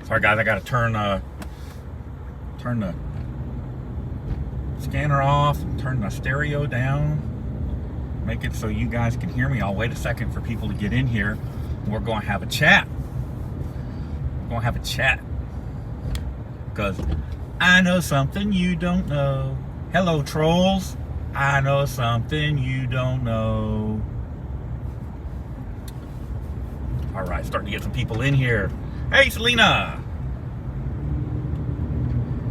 Sorry guys, I gotta turn the scanner off, turn the stereo down, make it so you guys can hear me. I'll wait a second for people to get in here. We're gonna have a chat. Because I know something you don't know. Hello trolls, I know something you don't know. All right, starting to get some people in here. Hey Selena,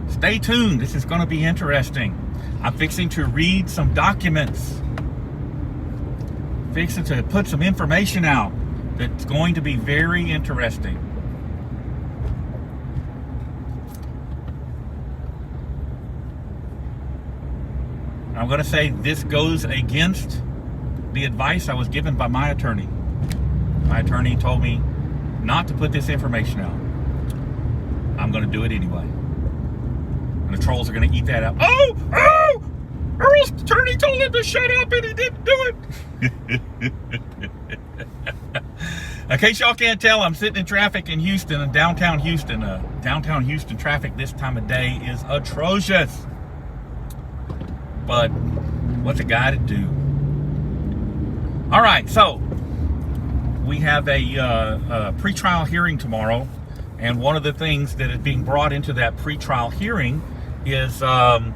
stay tuned, this is going to be interesting. I'm fixing to read some documents, fixing to put some information out that's going to be very interesting. I'm going to say this goes against the advice I was given by my attorney. My attorney told me not to put this information out. I'm going to do it anyway. And the trolls are going to eat that up. Oh! Earl's attorney told him to shut up and he didn't do it. In case y'all can't tell, I'm sitting in traffic in Houston, in downtown Houston. Downtown Houston traffic this time of day is atrocious. But what's a guy to do? All right, so we have a pretrial hearing tomorrow, and one of the things that is being brought into that pretrial hearing is an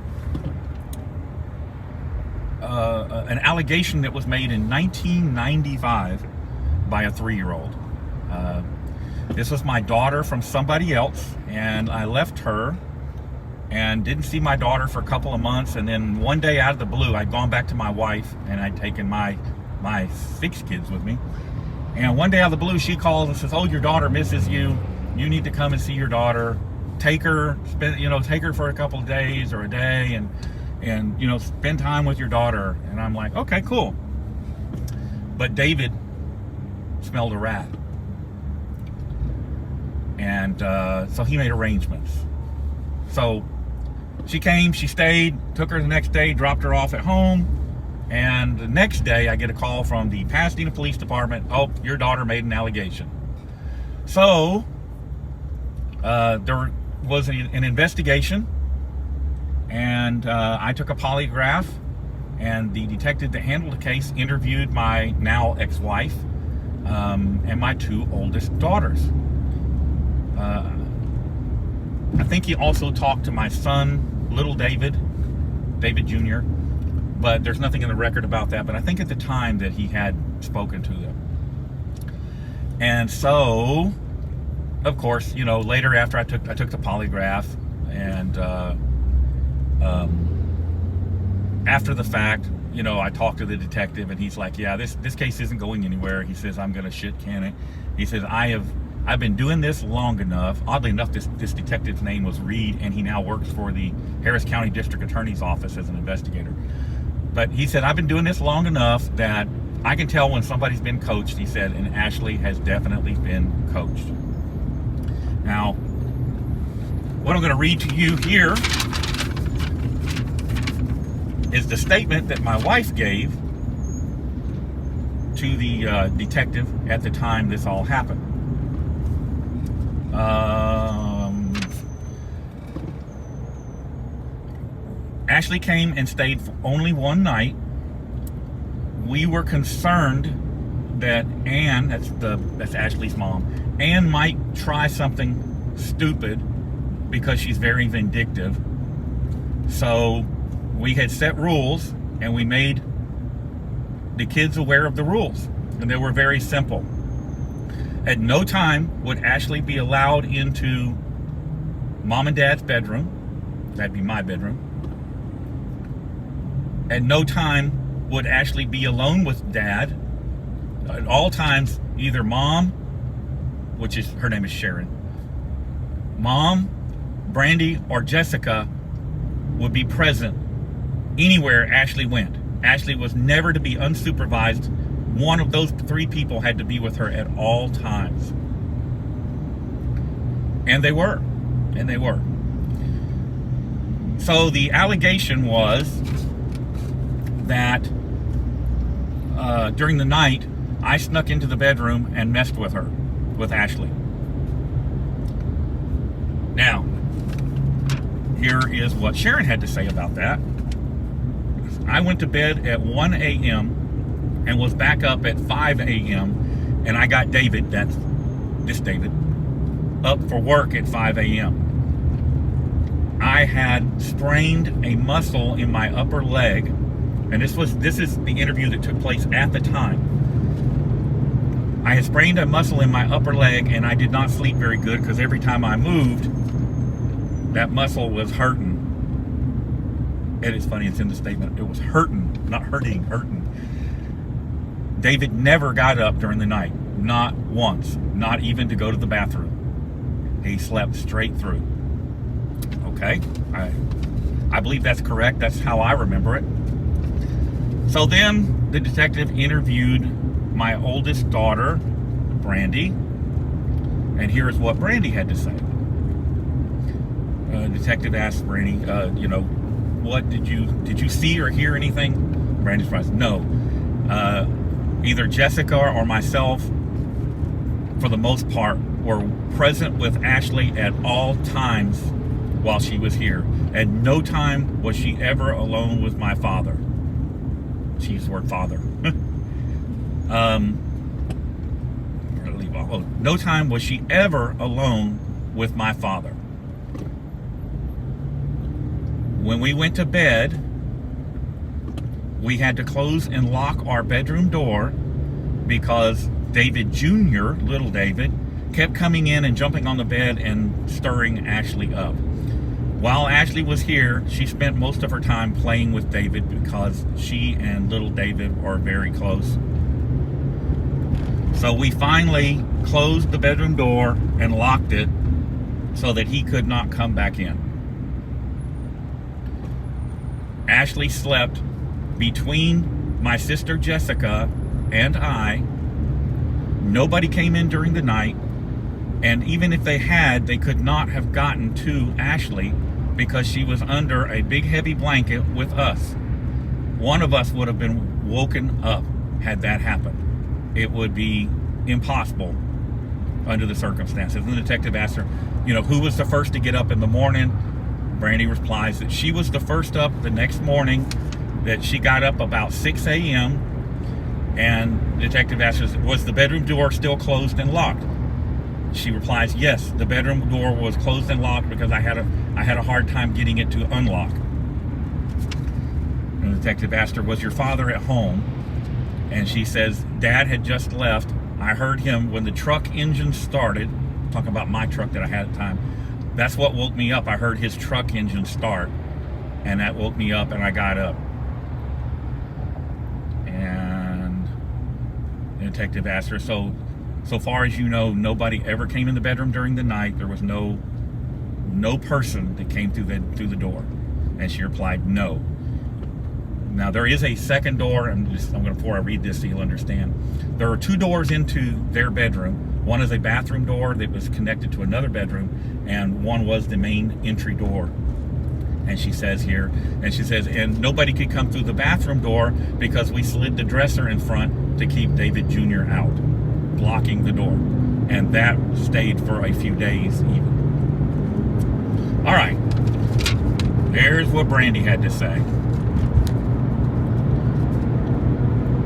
allegation that was made in 1995 by a 3-year-old. This was my daughter from somebody else, and I left her and didn't see my daughter for a couple of months, and then one day out of the blue, I'd gone back to my wife, and I'd taken my 6 kids with me. And one day out of the blue, she calls and says, "Oh, your daughter misses you. You need to come and see your daughter. Take her, take her for a couple of days or a day, and spend time with your daughter." And I'm like, okay, cool. But David smelled a rat, and so he made arrangements. So she came, she stayed, took her the next day, dropped her off at home. And the next day, I get a call from the Pasadena Police Department. "Oh, your daughter made an allegation." So there was an investigation, and I took a polygraph, and the detective that handled the case interviewed my now ex-wife and my 2 oldest daughters. I think he also talked to my son, little David Jr., but there's nothing in the record about that. But I think at the time that he had spoken to them. And so, of course, later after I took the polygraph, and after the fact, I talked to the detective, and he's like, "Yeah, this case isn't going anywhere." He says, "I'm gonna shit can it." He says, I've been doing this long enough. Oddly enough, this detective's name was Reed, and he now works for the Harris County District Attorney's Office as an investigator. But he said, "I've been doing this long enough that I can tell when somebody's been coached," he said, and Ashley has definitely been coached. Now, what I'm going to read to you here is the statement that my wife gave to the detective at the time this all happened. Ashley came and stayed for only one night. We were concerned that Ann, that's Ashley's mom, Ann might try something stupid because she's very vindictive. So we had set rules, and we made the kids aware of the rules, and they were very simple. At no time would Ashley be allowed into Mom and Dad's bedroom. That'd be my bedroom. At no time would Ashley be alone with Dad. At all times, either Mom, which is, her name is Sharon, Mom, Brandy, or Jessica would be present anywhere Ashley went. Ashley was never to be unsupervised. One of those 3 people had to be with her at all times. And they were. So the allegation was that during the night, I snuck into the bedroom and messed with her, with Ashley. Now, here is what Sharon had to say about that. I went to bed at 1 a.m. and was back up at 5 a.m. and I got David, that's this David, up for work at 5 a.m. I had sprained a muscle in my upper leg, and this is the interview that took place at the time. I had sprained a muscle in my upper leg, and I did not sleep very good because every time I moved, that muscle was hurting. And it's funny, it's in the statement. It was hurting, not hurting, hurting. David never got up during the night. Not once. Not even to go to the bathroom. He slept straight through. Okay? I believe that's correct. That's how I remember it. So then the detective interviewed my oldest daughter, Brandy. And here's what Brandy had to say. Detective asked Brandy, what did you see or hear anything? Brandy's response, no. Either Jessica or myself, for the most part, were present with Ashley at all times while she was here. At no time was she ever alone with my father. She used the word father. No time was she ever alone with my father. When we went to bed, we had to close and lock our bedroom door because David Jr., little David, kept coming in and jumping on the bed and stirring Ashley up. While Ashley was here, she spent most of her time playing with David because she and little David are very close. So we finally closed the bedroom door and locked it so that he could not come back in. Ashley slept between my sister Jessica and I. Nobody came in during the night, and even if they had, they could not have gotten to Ashley because she was under a big heavy blanket with us. One of us would have been woken up had that happened. It would be impossible under the circumstances. And the detective asked her, who was the first to get up in the morning? Brandy replies that she was the first up the next morning, that she got up about 6 a.m. And the detective asks her, was the bedroom door still closed and locked? She replies, yes, the bedroom door was closed and locked because I had a hard time getting it to unlock. And the detective asked her, was your father at home? And she says, Dad had just left. I heard him when the truck engine started. Talking about my truck that I had at the time. That's what woke me up. I heard his truck engine start, and that woke me up, and I got up. And the detective asked her, so far as you know, nobody ever came in the bedroom during the night. There was no person that came through the door. And she replied, no. Now there is a second door, before I read this so you'll understand. There are two doors into their bedroom. One is a bathroom door that was connected to another bedroom, and one was the main entry door. And she says here, and nobody could come through the bathroom door because we slid the dresser in front to keep David Jr. out, blocking the door. And that stayed for a few days even. All right, there's what Brandy had to say.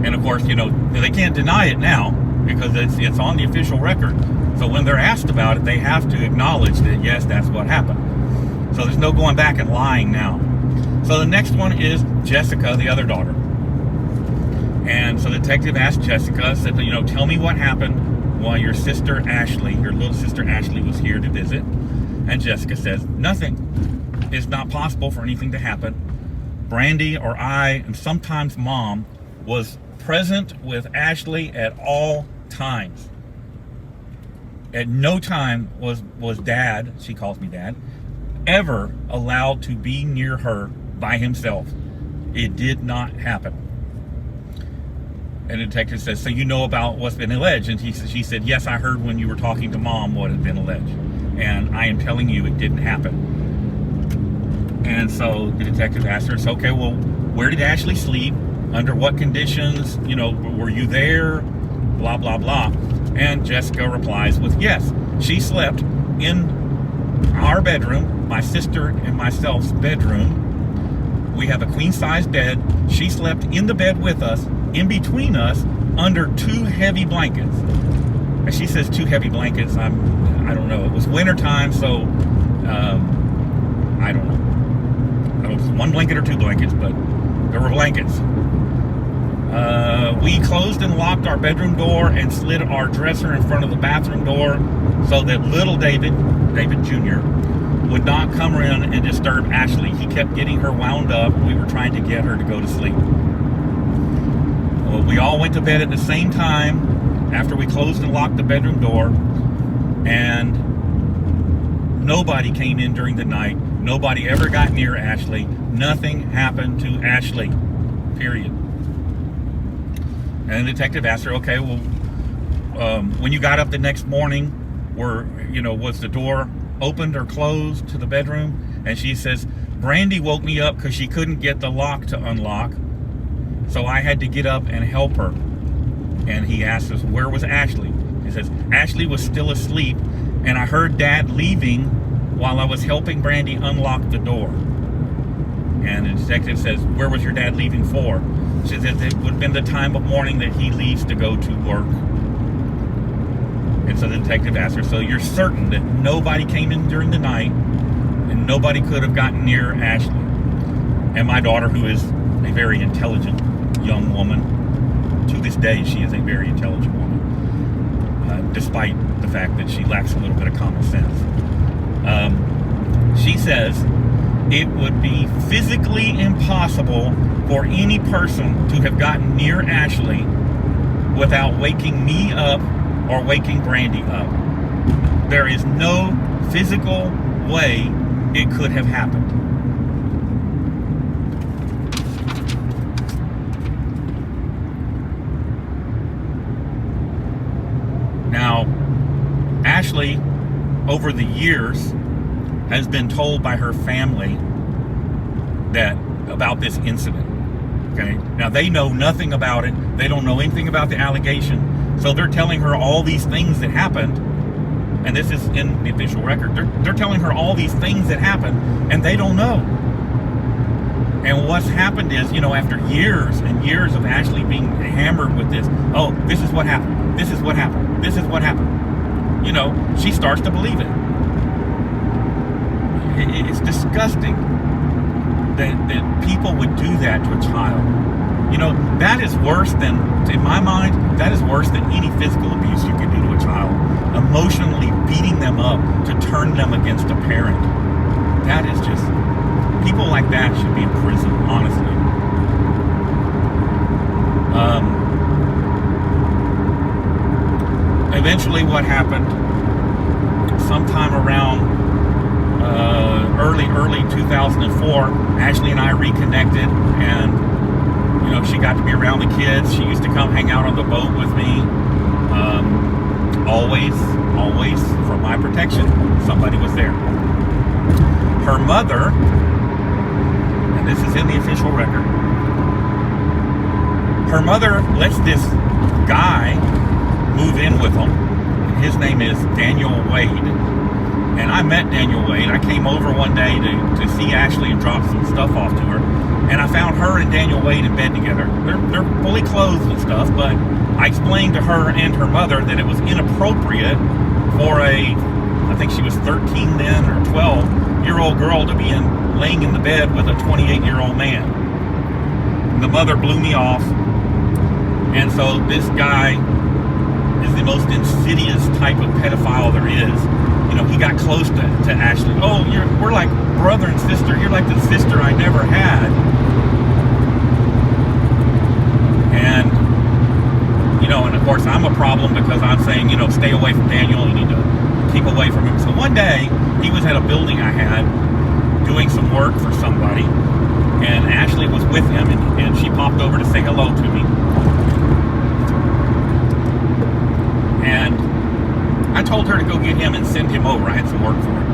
And of course, they can't deny it now because it's on the official record. So when they're asked about it, they have to acknowledge that, yes, that's what happened. So there's no going back and lying now. So the next one is Jessica, the other daughter. And so the detective asked Jessica, said, tell me what happened while your little sister Ashley was here to visit. And Jessica says, nothing. It's not possible for anything to happen. Brandy or I, and sometimes Mom, was present with Ashley at all times. At no time was Dad, she calls me Dad, ever allowed to be near her by himself. It did not happen. And the detective says, so you know about what's been alleged? And she said, yes, I heard when you were talking to Mom what had been alleged. And I am telling you it didn't happen. And so the detective asked her, okay, well, where did Ashley sleep? Under what conditions? Were you there? Blah, blah, blah. And Jessica replies with, yes, she slept in our bedroom, my sister and myself's bedroom. We have a queen-size bed. She slept in the bed with us, in between us, under 2 heavy blankets. And she says 2 heavy blankets. I don't know. It was wintertime, so I don't know. It was 1 blanket or 2 blankets, but there were blankets. We closed and locked our bedroom door and slid our dresser in front of the bathroom door so that little David Jr., would not come in and disturb Ashley. He kept getting her wound up. We were trying to get her to go to sleep. Well, we all went to bed at the same time after we closed and locked the bedroom door, and nobody came in during the night. Nobody ever got near Ashley. Nothing happened to Ashley, period. And the detective asked her, okay, well, when you got up the next morning, was the door opened or closed to the bedroom? And she says, Brandy woke me up because she couldn't get the lock to unlock, so I had to get up and help her. And he asked us, where was Ashley? He says, Ashley was still asleep, and I heard Dad leaving while I was helping Brandy unlock the door. And the detective says, where was your dad leaving for? She says, it would have been the time of morning that he leaves to go to work. And so the detective asked her, so you're certain that nobody came in during the night and nobody could have gotten near Ashley? And my daughter, who is a very intelligent young woman, to this day she is a very intelligent woman, despite the fact that she lacks a little bit of common sense. She says it would be physically impossible for any person to have gotten near Ashley without waking me up or waking Brandy up. There is no physical way it could have happened. Now, Ashley, over the years, has been told by her family about this incident. Okay, now they know nothing about it. They don't know anything about the allegation. So they're telling her all these things that happened, and this is in the official record. They're telling her all these things that happened, and they don't know. And what's happened is, after years and years of Ashley being hammered with this, oh, this is what happened. This is what happened. This is what happened. She starts to believe it. It's disgusting that people would do that to a child. That is worse than, in my mind, that is worse than any physical abuse you could do to a child. Emotionally beating them up to turn them against a parent. That is just, people like that should be in prison, honestly. Eventually what happened, sometime around early 2004, Ashley and I reconnected, and she got to be around the kids. She used to come hang out on the boat with me. Always for my protection, somebody was there. Her mother, and this is in the official record, her mother lets this guy move in with them. His name is Daniel Wade. And I met Daniel Wade. I came over one day to see Ashley and drop some stuff off to her. And I found her and Daniel Wade in bed together. They're fully clothed and stuff, but I explained to her and her mother that it was inappropriate for I think she was 13 then, or 12-year-old girl to be laying in the bed with a 28-year-old man. And the mother blew me off. And so this guy is the most insidious type of pedophile there is. He got close to Ashley. Oh, we're like brother and sister. You're like the sister I never had. And, and of course I'm a problem because I'm saying, stay away from Daniel. You need to keep away from him. So one day, he was at a building I had doing some work for somebody, and Ashley was with him, and she popped over to say hello to me. And I told her to go get him and send him over. I had some work for him.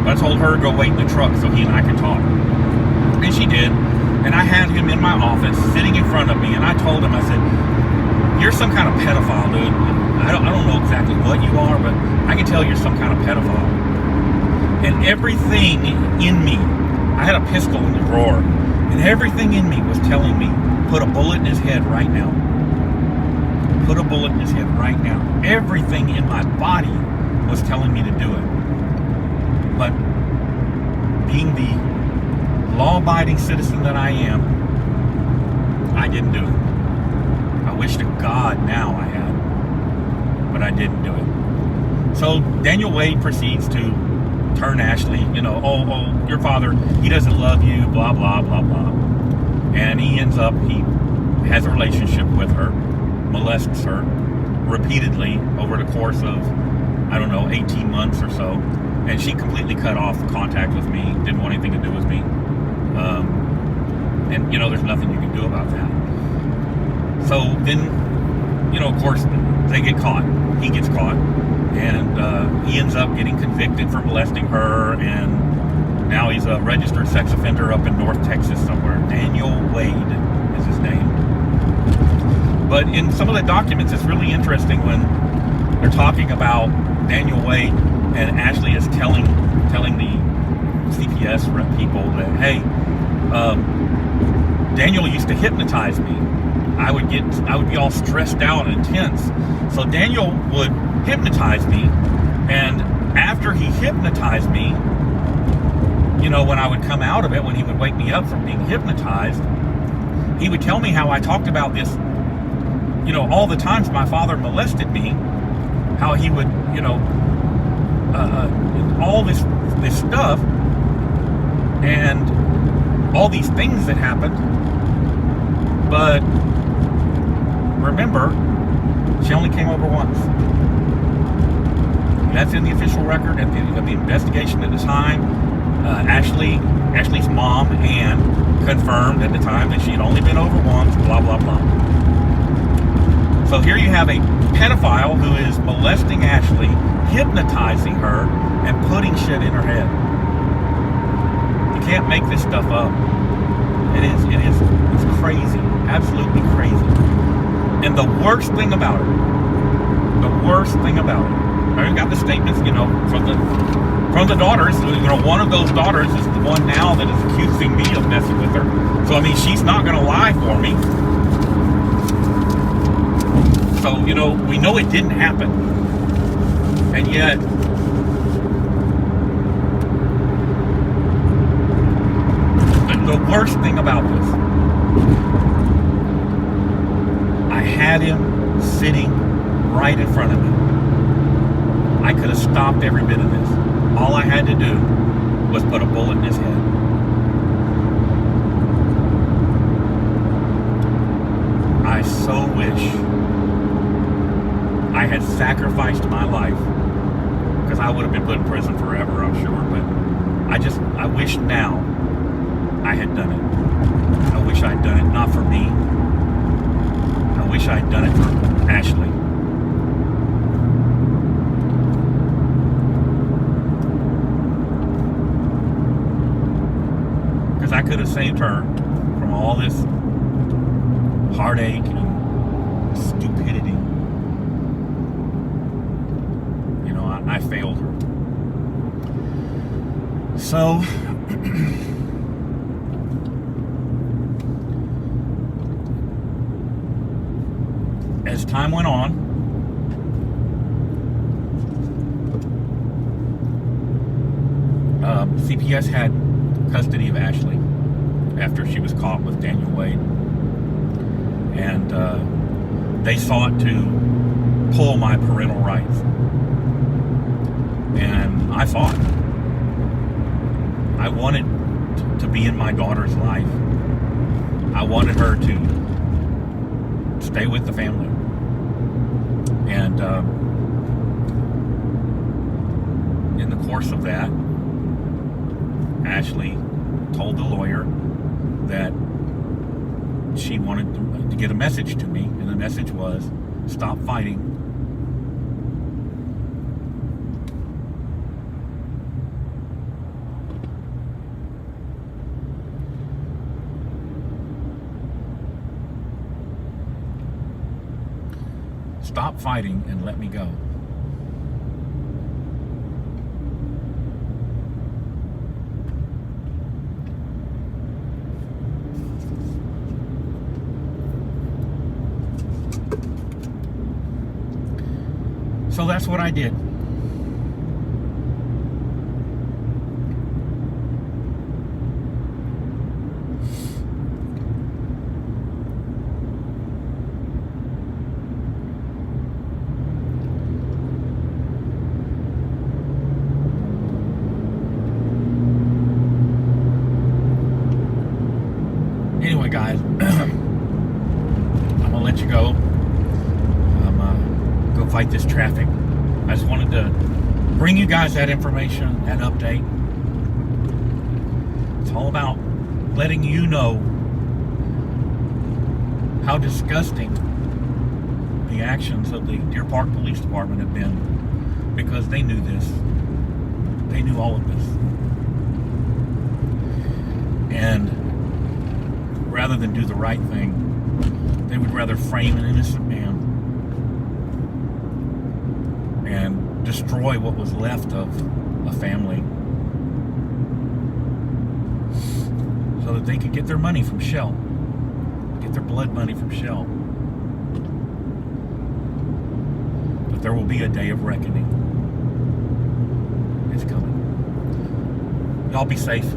But I told her to go wait in the truck so he and I could talk. And she did. And I had him in my office, sitting in front of me, and I told him, I said, you're some kind of pedophile, dude. I don't know exactly what you are, but I can tell you're some kind of pedophile. And everything in me, I had a pistol in the drawer, and everything in me was telling me, put a bullet in his head right now. Put a bullet in his head right now. Everything in my body was telling me to do it. But being the law-abiding citizen that I am, I didn't do it. I wish to God now I had, but I didn't do it. So Daniel Wade proceeds to turn Ashley, oh, your father, he doesn't love you, blah, blah, blah, blah. And he ends up, he has a relationship with her, molests her repeatedly over the course of, 18 months or so. And she completely cut off contact with me, didn't want anything to do with me. And there's nothing you can do about that. So then, of course, they get caught. He gets caught. And he ends up getting convicted for molesting her. And now he's a registered sex offender up in North Texas somewhere. Daniel Wade is his name. But in some of the documents, it's really interesting when they're talking about Daniel Wade, and Ashley is telling the CPS people that, hey, Daniel used to hypnotize me. I would be all stressed out and tense. So Daniel would hypnotize me, and after he hypnotized me, when I would come out of it, when he would wake me up from being hypnotized, he would tell me how I talked about this, all the times my father molested me, how he would, all this stuff, and all these things that happened. But remember, she only came over once. That's in the official record of the investigation at the time. Ashley's mom, Ann, confirmed at the time that she had only been over once, blah, blah, blah. So here you have a pedophile who is molesting Ashley, hypnotizing her, and putting shit in her head. You can't make this stuff up. It's crazy, absolutely crazy. And the worst thing about it, I got the statements, from the daughters. One of those daughters is the one now that is accusing me of messing with her. So she's not going to lie for me. So we know it didn't happen, and yet the worst thing about this, I had him sitting right in front of me. I could have stopped every bit of this. All I had to do was put a bullet in his head. I so wish I had sacrificed my life, because I would have been put in prison forever, I'm sure. But I wish now I had done it. I wish I'd done it not for me. I wish I'd done it for Ashley. Because I could have saved her from all this heartache and stupidity. I failed her. So as time went on, CPS had custody of Ashley after she was caught with Daniel Wade, and they sought to pull my parental rights. And I fought. I wanted to be in my daughter's life. I wanted her to stay with the family. And in the course of that, Ashley told the lawyer that she wanted to get a message to me, and the message was, stop fighting. stop fighting and let me go. So that's what I did. Anyway, guys, I'm gonna let you go. Go fight this traffic. I just wanted to bring you guys that information, that update. It's all about letting you know how disgusting the actions of the Deer Park Police Department have been, because they knew this. They knew all of this. And rather than do the right thing, they would rather frame an innocent man and destroy what was left of a family so that they could get their money from Shell, get their blood money from Shell. But there will be a day of reckoning. It's coming. Y'all be safe.